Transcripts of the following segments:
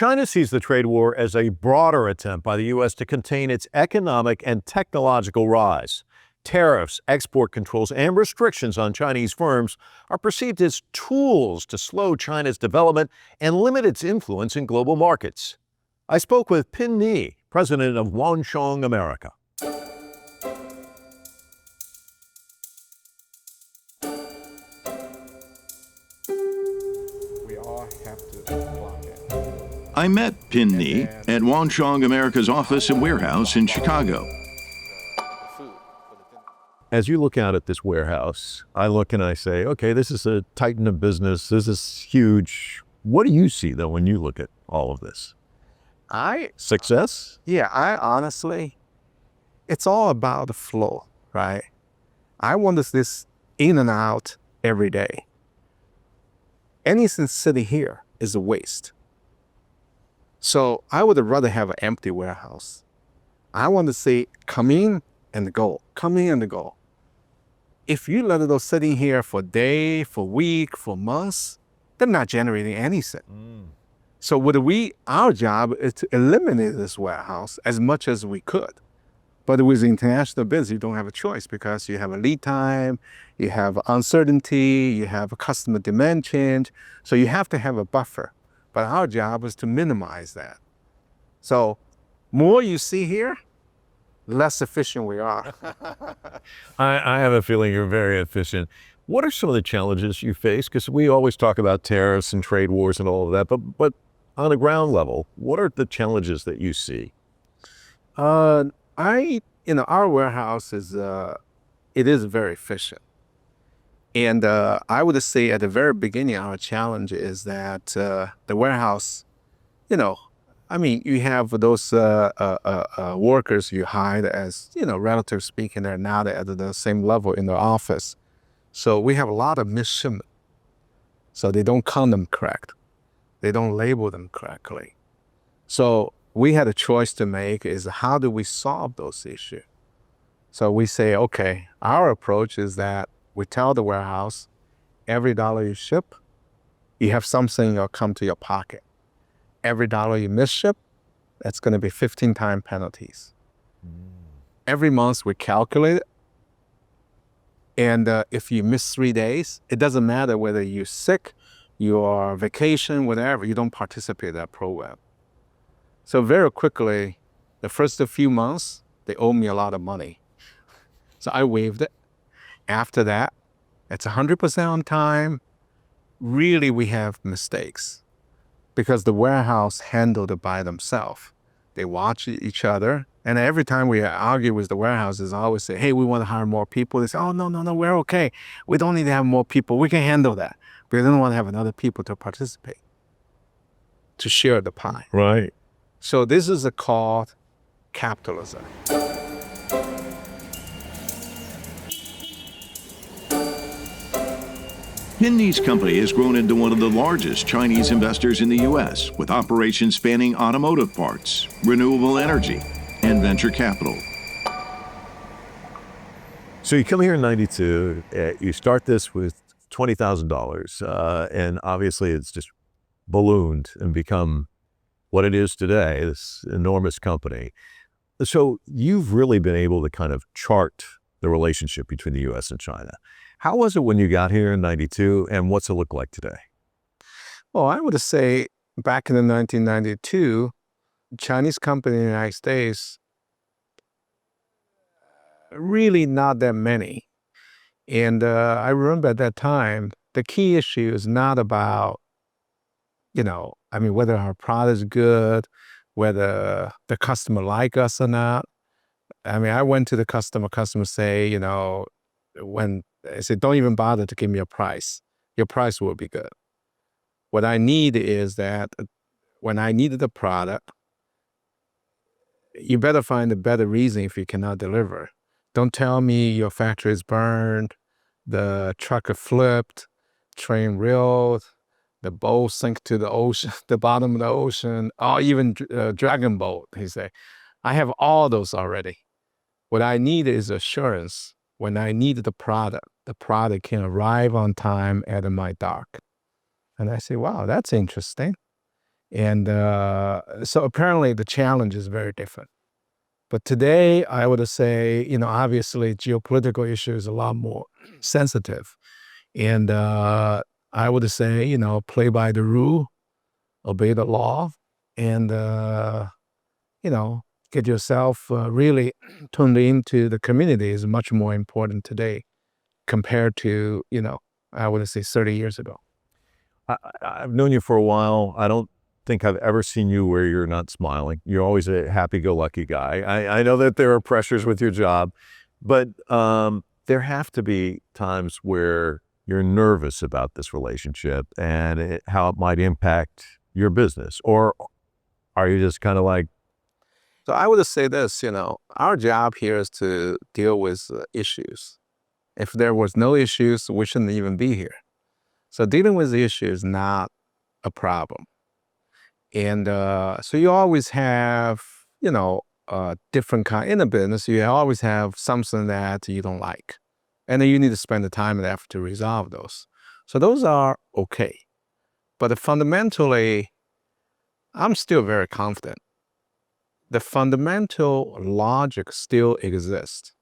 China sees the trade war as a broader attempt by the U.S. to contain its economic and technological rise. Tariffs, export controls, and restrictions on Chinese firms are perceived as tools to slow China's development and limit its influence in global markets. I spoke with Pin Ni, president of Wanxiang America. I met Pin Ni at Wanxiang America's office and warehouse in Chicago. As you look out at this warehouse, I look and I say, okay, this is a titan of business. This is huge. What do you see, though, when you look at all of this? Success? I honestly, it's all about the flow, right? I want this in and out every day. Anything sitting here is a waste. So I would rather have an empty warehouse. I want to say, come in and go, come in and go. If you let those sitting here for a day, for a week, for months, they're not generating anything. So our job is to eliminate this warehouse as much as we could. But with international business, you don't have a choice because you have a lead time, you have uncertainty, you have a customer demand change. So you have to have a buffer. But our job is to minimize that. So more you see here, less efficient we are. I have a feeling you're very efficient. What are some of the challenges you face? Because we always talk about tariffs and trade wars and all of that, but on a ground level, what are the challenges that you see? Our warehouse is very efficient. And I would say at the very beginning, our challenge is that the warehouse, you have those workers you hired as, relatively speaking, they're not at the same level in the office. So we have a lot of misshipment. So they don't count them correct. They don't label them correctly. So we had a choice to make is how do we solve those issues? So we say, okay, our approach is that we tell the warehouse, every dollar you ship, you have something that'll come to your pocket. Every dollar you misship, that's going to be 15-time penalties. Every month we calculate it. And if you miss 3 days, it doesn't matter whether you're sick, you're on vacation, whatever, you don't participate in that program. So very quickly, the first few months, they owe me a lot of money. So I waived it. After that, it's 100% on time. Really, we have mistakes because the warehouse handled it by themselves. They watch each other. And every time we argue with the warehouses, I always say, hey, we want to hire more people. They say, oh, no, we're okay. We don't need to have more people. We can handle that. But we don't want to have other people to participate, to share the pie. Right. So this is called capitalism. Pin Ni's company has grown into one of the largest Chinese investors in the U.S., with operations spanning automotive parts, renewable energy, and venture capital. So you come here in 92, you start this with $20,000, and obviously it's just ballooned and become what it is today, this enormous company. So you've really been able to kind of chart the relationship between the U.S. and China. How was it when you got here in 92, and what's it look like today? Well, I would say back in 1992, Chinese company in the United States, really not that many. And I remember at that time, the key issue is not about, whether our product is good, whether the customer like us or not. I went to the customer say, when I said, don't even bother to give me a price. Your price will be good. What I need is that when I needed the product, you better find a better reason if you cannot deliver. Don't tell me your factory is burned, the truck flipped, train railed, the boat sank to the ocean, the bottom of the ocean, or even dragon boat, he said. I have all those already. What I need is assurance. When I need the product can arrive on time at my dock. And I say, wow, that's interesting. And so apparently the challenge is very different. But today, I would say, obviously geopolitical issues are a lot more sensitive. And I would say, play by the rule, obey the law, and, get yourself really tuned into the community is much more important today compared to, I would say 30 years ago. I've known you for a while. I don't think I've ever seen you where you're not smiling. You're always a happy-go-lucky guy. I know that there are pressures with your job, but there have to be times where you're nervous about this relationship and how it might impact your business. Or are you just kind of like, So I would say this, our job here is to deal with issues. If there was no issues, we shouldn't even be here. So dealing with the issue is not a problem. And so you always have, different kind in a business. You always have something that you don't like, and then you need to spend the time and effort to resolve those. So those are okay, but fundamentally, I'm still very confident. The fundamental logic still exists,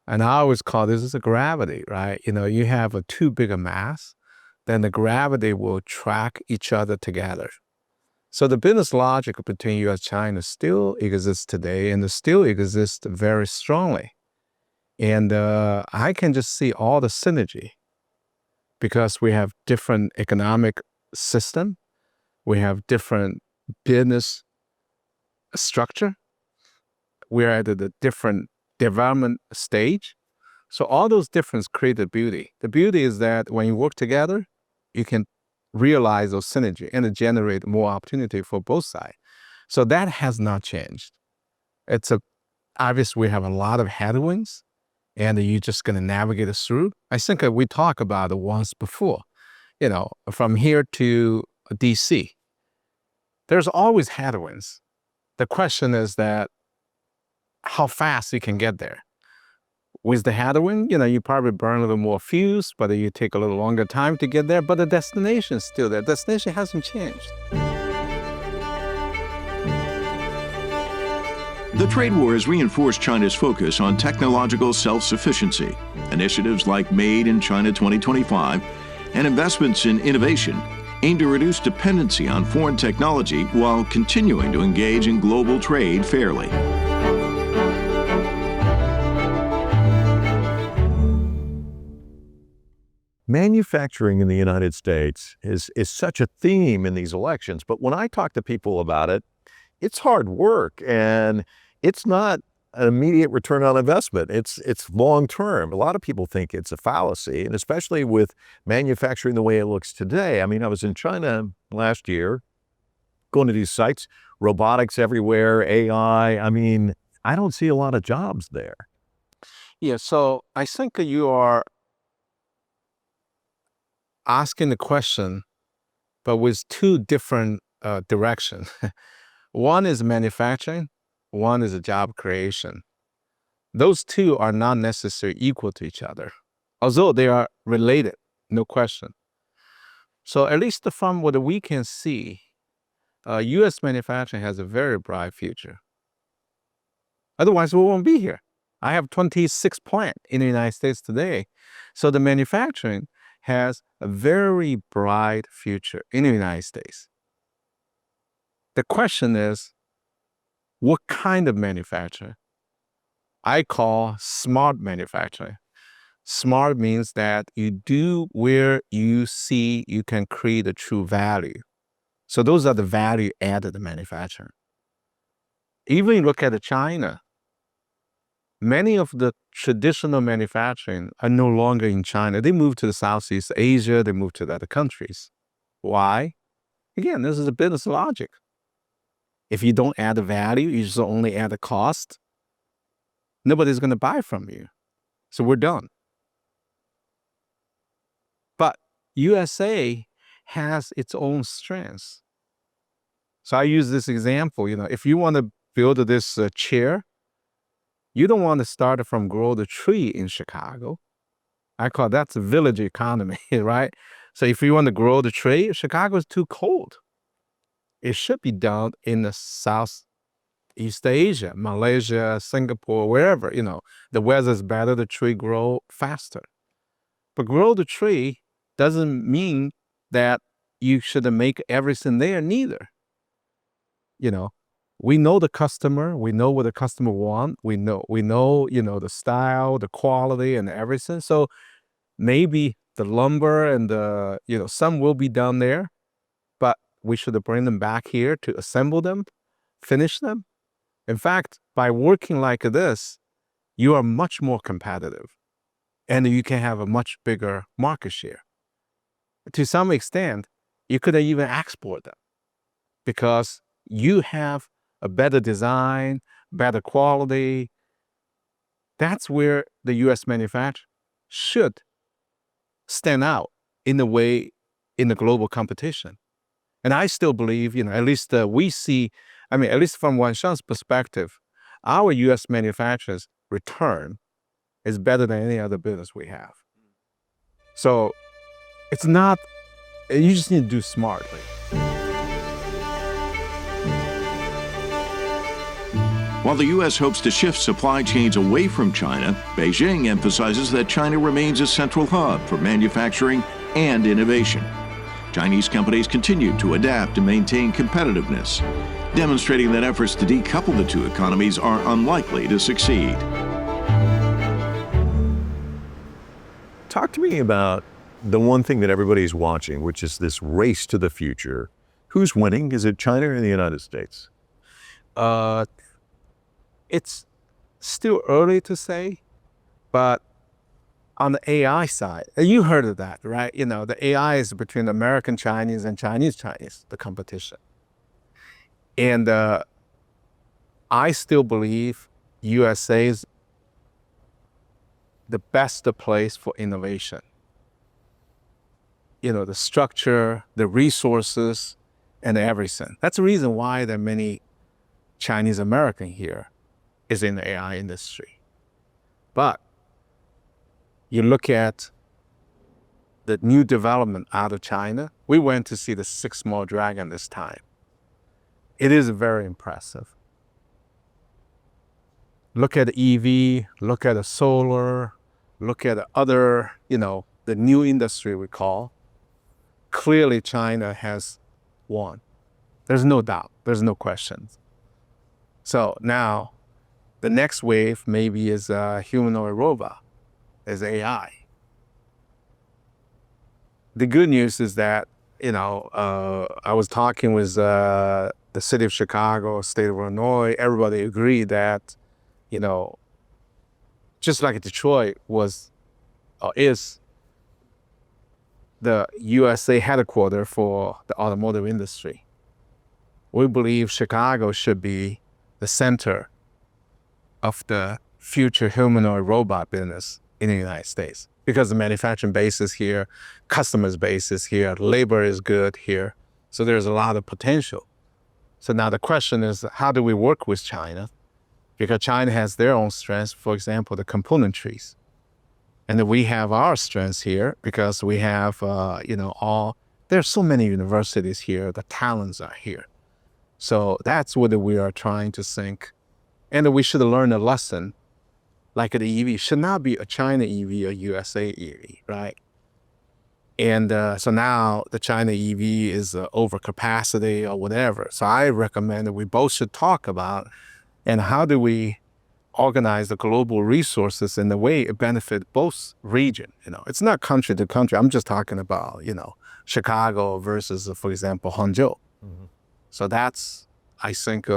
and I always call this as a gravity, right? You have a too big a mass, then the gravity will track each other together. So the business logic between U.S. and China still exists today, and it still exists very strongly. And I can just see all the synergy because we have different economic system, we have different business structure, we're at a different development stage. So all those differences create the beauty. The beauty is that when you work together, you can realize those synergy and generate more opportunity for both sides. So that has not changed. It's obvious we have a lot of headwinds, and you're just going to navigate us through. I think we talked about it once before. From here to DC, there's always headwinds. The question is that how fast you can get there. With the headwind, you probably burn a little more fuse, but you take a little longer time to get there, but the destination is still there. The destination hasn't changed. The trade war has reinforced China's focus on technological self-sufficiency. Initiatives like Made in China 2025 and investments in innovation aim to reduce dependency on foreign technology while continuing to engage in global trade fairly. manufacturing in the United States is such a theme in these elections, but when I talk to people about it, it's hard work and it's not an immediate return on investment. It's long-term. A lot of people think it's a fallacy, and especially with manufacturing the way it looks today. I mean, I was in China last year, going to these sites, robotics everywhere, AI. I mean, I don't see a lot of jobs there. Yeah, so I think you are asking the question, but with two different directions. One is manufacturing, one is a job creation. Those two are not necessarily equal to each other, although they are related, no question. So at least from what we can see, U.S. manufacturing has a very bright future. Otherwise, we won't be here. I have 26 plants in the United States today. So the manufacturing has a very bright future in the United States. The question is, what kind of manufacturing? I call smart manufacturing. Smart means that you do where you see you can create a true value. So those are the value added manufacturing. Even you look at China, many of the traditional manufacturing are no longer in China. They moved to the Southeast Asia, they moved to the other countries. Why? Again, this is a business logic. If you don't add the value, you just only add the cost, nobody's going to buy from you. So we're done. But USA has its own strengths. So I use this example, if you want to build this chair, you don't want to start from grow the tree in Chicago. I call that's a village economy, right? So if you want to grow the tree, Chicago is too cold. It should be done in the Southeast Asia, Malaysia, Singapore, wherever, the weather's better, the tree grow faster. But grow the tree doesn't mean that you should make everything there neither. We know the customer, we know what the customer want, we know, the style, the quality and everything. So maybe the lumber and some will be done there, but we should bring them back here to assemble them, finish them. In fact, by working like this, you are much more competitive and you can have a much bigger market share. To some extent, you could even export them because you have a better design, better quality. That's where the U.S. manufacturer should stand out in a way in the global competition. And I still believe, at least we see, at least from Wanxiang's perspective, our U.S. manufacturers' return is better than any other business we have. So it's not, you just need to do smartly. While the U.S. hopes to shift supply chains away from China, Beijing emphasizes that China remains a central hub for manufacturing and innovation. Chinese companies continue to adapt and maintain competitiveness, demonstrating that efforts to decouple the two economies are unlikely to succeed. Talk to me about the one thing that everybody's watching, which is this race to the future. Who's winning? Is it China or the United States? It's still early to say, but on the AI side, and you heard of that, right? The AI is between American Chinese and Chinese, the competition. And I still believe USA is the best place for innovation. The structure, the resources, and everything. That's the reason why there are many Chinese American here is in the AI industry. But you look at the new development out of China. We went to see the 6 Small Dragon this time. It is very impressive. Look at the EV, look at the solar, look at the other, the new industry we call. Clearly China has won. There's no doubt, there's no questions. So now the next wave maybe is a humanoid robot, is AI. The good news is that, I was talking with the city of Chicago, state of Illinois, everybody agreed that, just like Detroit was, or is the USA headquarters for the automotive industry, we believe Chicago should be the center of the future humanoid robot business in the United States, because the manufacturing base is here, customers base is here, labor is good here. So there's a lot of potential. So now the question is, how do we work with China? Because China has their own strengths, for example, the componentries. And then we have our strengths here because we have, there's so many universities here, the talents are here. So that's what we are trying to think. And we should learn a lesson, like the EV should not be a China EV or USA EV, right? And so now the China EV is over capacity or whatever. So I recommend that we both should talk about, and how do we organize the global resources in a way it benefit both region. It's not country to country. I'm just talking about, Chicago versus, for example, Hangzhou. Mm-hmm. So that's, I think,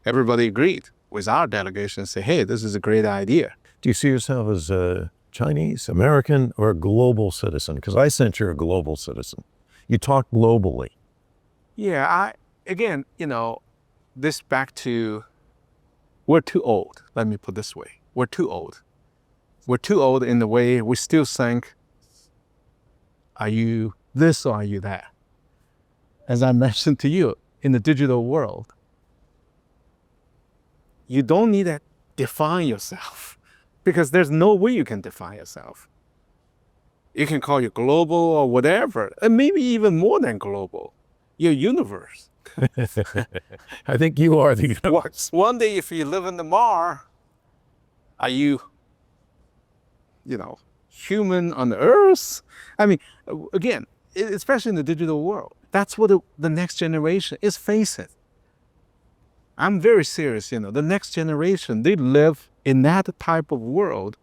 everybody agreed with our delegation and say, hey, this is a great idea. Do you see yourself as a Chinese, American, or a global citizen? Because I sense you're a global citizen. You talk globally. Yeah, this back to, we're too old. Let me put it this way. We're too old. We're too old in the way we still think, are you this or are you that? As I mentioned to you, in the digital world, you don't need to define yourself because there's no way you can define yourself. You can call you global or whatever, and maybe even more than global. your universe. I think you are the universe. One day, if you live in the Mars, are you, human on the Earth? I mean, again, especially in the digital world, that's what the next generation is facing. I'm very serious, the next generation, they live in that type of world.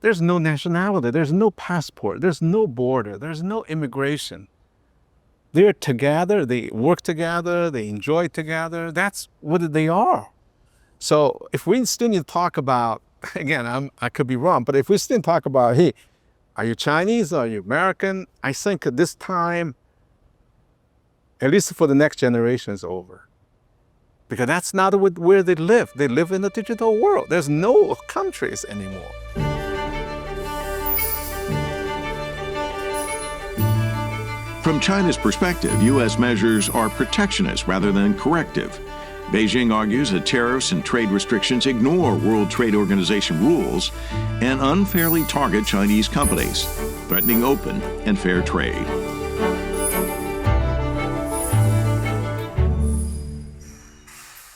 There's no nationality, there's no passport, there's no border, there's no immigration. They're together, they work together, they enjoy together. That's what they are. So if we still need to talk about, again, I could be wrong, but if we still talk about, hey, are you Chinese? Are you American? I think at this time, at least for the next generation, is over. Because that's not where they live. They live in the digital world. There's no countries anymore. From China's perspective, U.S. measures are protectionist rather than corrective. Beijing argues that tariffs and trade restrictions ignore World Trade Organization rules and unfairly target Chinese companies, threatening open and fair trade.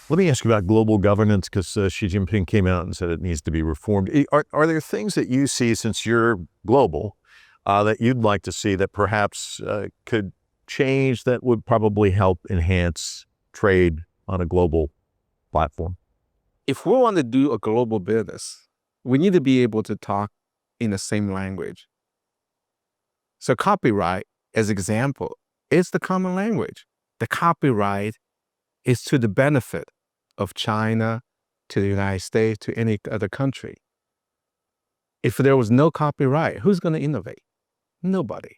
Let me ask you about global governance, because Xi Jinping came out and said it needs to be reformed. Are there things that you see, since you're global, that you'd like to see that perhaps could change, that would probably help enhance trade on a global platform? If we want to do a global business, we need to be able to talk in the same language. So copyright, as example, is the common language. The copyright is to the benefit of China, to the United States, to any other country. If there was no copyright, who's going to innovate? Nobody.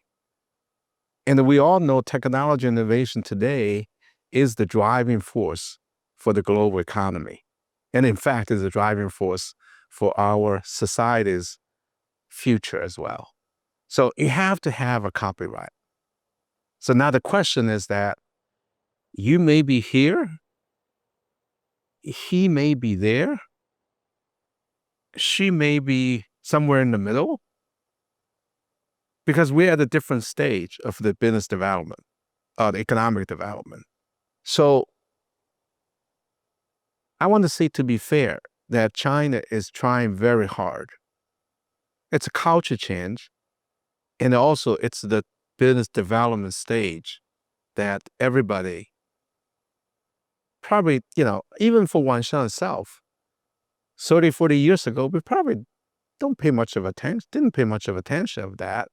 And we all know technology innovation today is the driving force for the global economy. And in fact, is the driving force for our society's future as well. So you have to have a copyright. So now the question is that you may be here, he may be there, she may be somewhere in the middle, because we're at a different stage of the business development, the economic development. So I want to say, to be fair, that China is trying very hard. It's a culture change, and also it's the business development stage that everybody probably, even for Wanxiang itself, 30, 40 years ago, we probably didn't pay much of attention of that,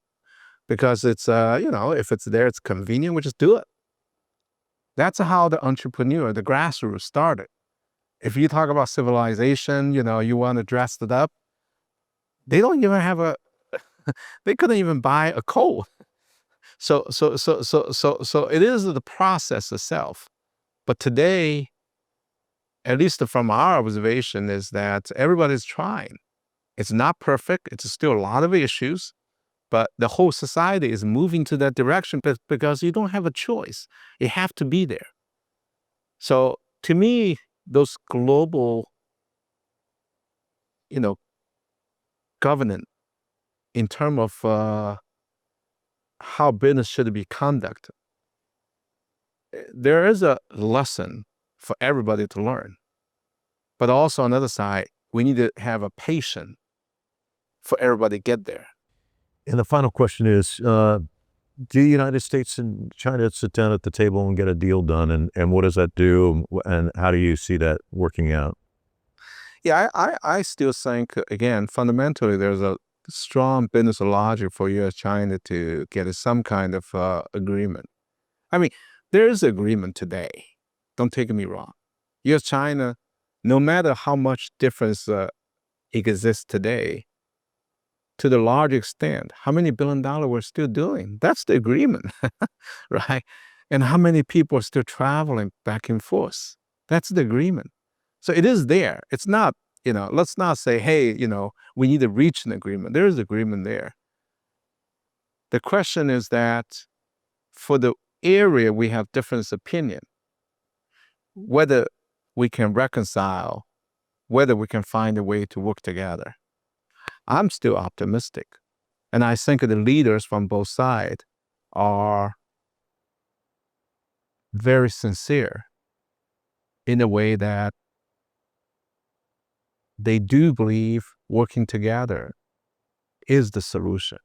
because it's, if it's there, it's convenient, we just do it. That's how the entrepreneur, the grassroots started. If you talk about civilization, you want to dress it up, they don't even have they couldn't even buy a coat. So it is the process itself. But today, at least from our observation, is that everybody's trying. It's not perfect. It's still a lot of issues, but the whole society is moving to that direction because you don't have a choice. You have to be there. So to me, those global, governance in terms of how business should be conducted, there is a lesson for everybody to learn. But also on the other side, we need to have a patience for everybody to get there. And the final question is, do the United States and China sit down at the table and get a deal done? And what does that do? And how do you see that working out? Yeah, I still think, again, fundamentally, there's a strong business logic for U.S.-China to get some kind of agreement. I mean, there is agreement today. Don't take me wrong. U.S.-China, no matter how much difference exists today, to the large extent, how many $1 billion we're still doing? That's the agreement, right? And how many people are still traveling back and forth? That's the agreement. So it is there. It's not, let's not say, hey, we need to reach an agreement. There is agreement there. The question is that for the area we have different opinion, whether we can reconcile, whether we can find a way to work together. I'm still optimistic. And I think the leaders from both sides are very sincere in a way that they do believe working together is the solution.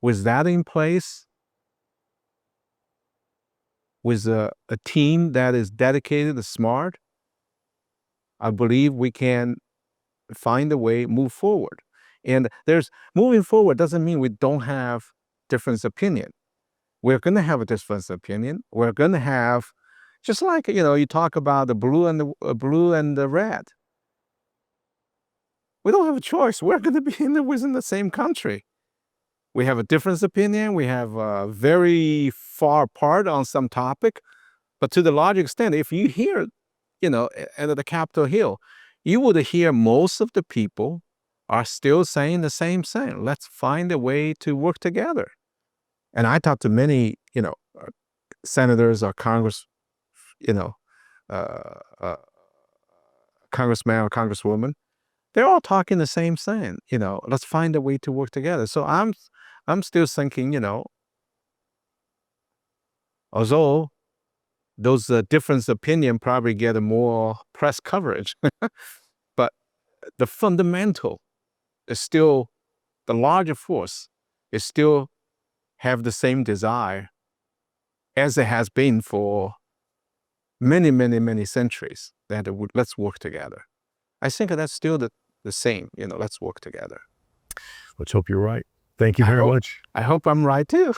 With that in place, with a team that is dedicated and smart, I believe we can find a way, move forward. And moving forward doesn't mean we don't have different opinion. We're going to have a different opinion. We're going to have, just like, you talk about the blue and the red. We don't have a choice. We're going to be within the same country. We have a different opinion. We have very far apart on some topic. But to the large extent, if you hear, at the Capitol Hill, you would hear most of the people are still saying the same thing. Let's find a way to work together. And I talked to many, senators or congressmen or congresswomen. They're all talking the same thing. Let's find a way to work together. So I'm still thinking, although those different opinion probably get more press coverage, but the fundamental is still, the larger force is still have the same desire as it has been for many, many, many centuries, that let's work together. I think that's still the same, let's work together. Let's hope you're right. Thank you very much. I hope I'm right too.